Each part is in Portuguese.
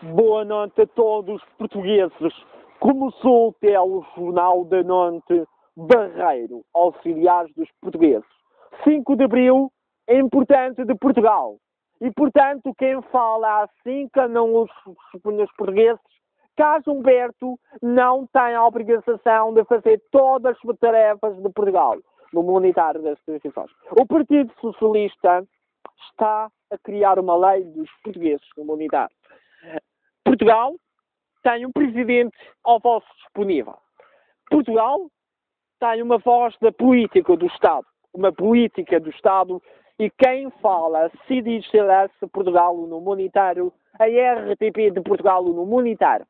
Boa noite a todos os portugueses. Começou o telejornal da noite Barreiro, auxiliares dos portugueses. 5 de Abril é importante de Portugal. E, portanto, quem fala assim que não os portugueses, Carlos Humberto não tem a obrigação de fazer todas as tarefas de Portugal no monetário das instituições. O Partido Socialista está a criar uma lei dos portugueses no monetário. Portugal tem um presidente ao vosso disponível. Portugal tem uma voz da política do Estado. Uma política do Estado e quem fala se diz Portugal no monetário, a RTP de Portugal no monetário.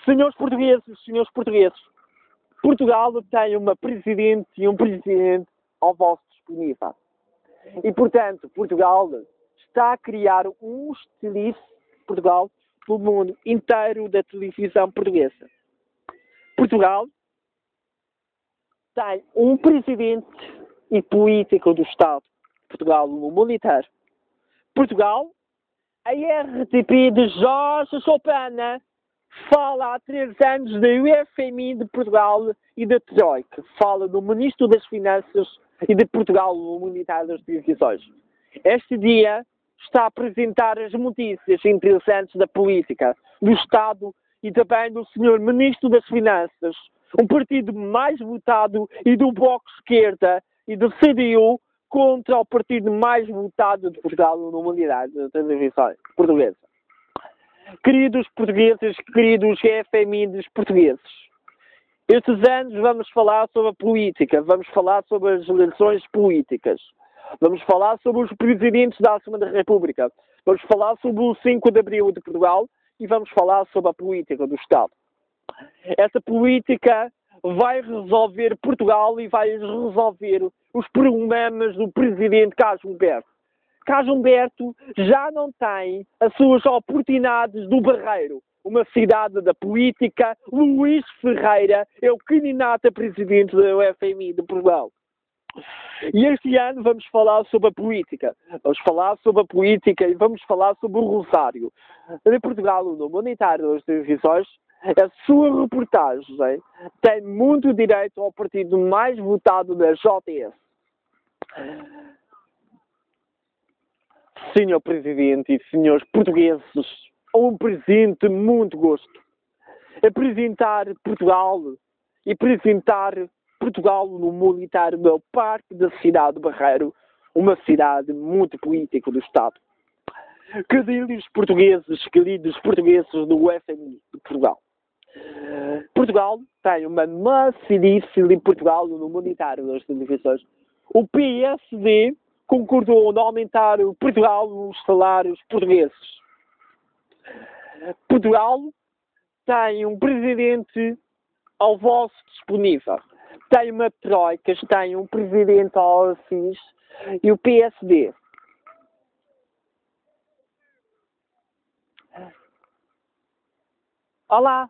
Senhores portugueses, Portugal tem uma presidente e um presidente ao vosso disponível. E, portanto, Portugal está a criar um estilice, Portugal, do mundo inteiro da televisão portuguesa. Portugal tem um presidente e político do Estado. Portugal no monetário. Portugal, a RTP de Jorge Sopana fala há 3 anos da UFMI de Portugal e da Troika. Fala do Ministro das Finanças e de Portugal no monetário das televisões. Este dia está a apresentar as notícias interessantes da política, do Estado e também do Sr. Ministro das Finanças, um partido mais votado e do Bloco de Esquerda e do CDU contra o partido mais votado de Portugal no monetário das televisões portuguesas. Queridos portugueses, queridos FMI dos portugueses, estes anos vamos falar sobre a política, vamos falar sobre as eleições políticas, vamos falar sobre os presidentes da Assembleia da República, vamos falar sobre o 5 de Abril de Portugal e vamos falar sobre a política do Estado. Essa política vai resolver Portugal e vai resolver os problemas do presidente Carlos Humberto. Carlos Humberto já não tem as suas oportunidades do Barreiro, uma cidade da política. Luís Ferreira é o candidato a presidente da UFMI de Portugal. E este ano vamos falar sobre a política. Vamos falar sobre a política e vamos falar sobre o Rosário. De Portugal, no monetário das televisões, a sua reportagem tem muito direito ao partido mais votado da JS. Senhor Presidente e senhores portugueses, um presente muito gosto. Apresentar Portugal no monetário do Parque da cidade de Barreiro, uma cidade muito política do Estado. Queridos portugueses do FMI de Portugal. Portugal tem uma maciça de Portugal no monetário das televisões. O PSD concordou em aumentar o Portugal nos salários portugueses. Portugal tem um presidente ao vosso disponível. Tem uma troika, tem um presidente ao Assis e o PSD. Olá.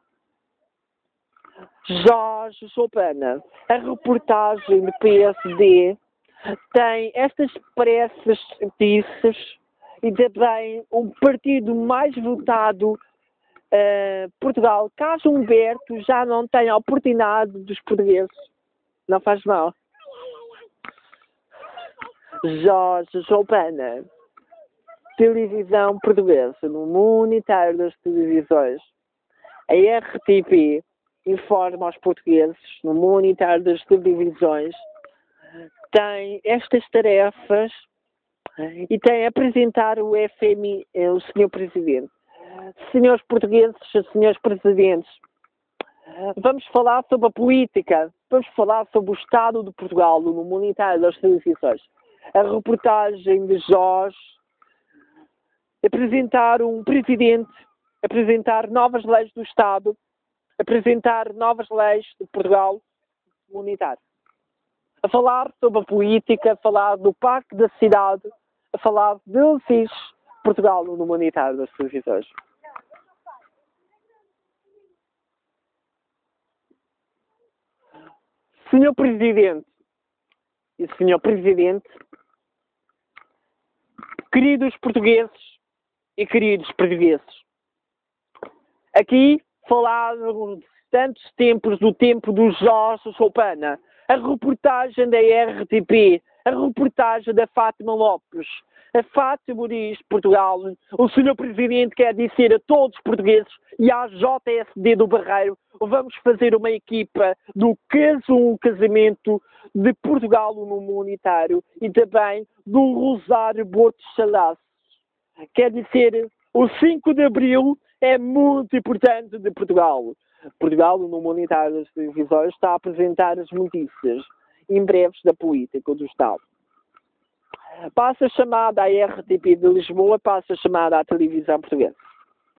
Jorge Sopana. A reportagem do PSD tem estas pressas notícias e também o partido mais votado Portugal. Carlos Humberto já não tem a oportunidade dos portugueses. Não faz mal. Jorge Sopana. Televisão portuguesa. No monetário das televisões. A RTP informa aos portugueses, no monetário das televisões, tem estas tarefas e tem a apresentar o FMI, o Sr. Presidente. Senhores portugueses, senhores presidentes, vamos falar sobre a política, vamos falar sobre o Estado de Portugal no monetário das televisões. A reportagem de Jorge, apresentar um presidente, apresentar novas leis do Estado, apresentar novas leis de Portugal monetário. A falar sobre a política, a falar do Parque da Cidade, a falar de Assis, Portugal no monetário das televisões. Senhor Presidente e Senhor Presidente, queridos portugueses e queridos portugueses, Aqui falaram de tantos tempos, do tempo do Jorge Sopana, a reportagem da RTP, a reportagem da Fátima Lopes. A Fátima diz Portugal, o Sr. Presidente quer dizer a todos os portugueses e à JSD do Barreiro, vamos fazer uma equipa do casamento de Portugal no Monetário e também do Rosário Borto Chalaço. Quer dizer, o 5 de Abril é muito importante de Portugal. Portugal, no Monetário das televisões, está a apresentar as notícias em breves da política do Estado. Passa a chamada à RTP de Lisboa, passa a chamada à televisão portuguesa.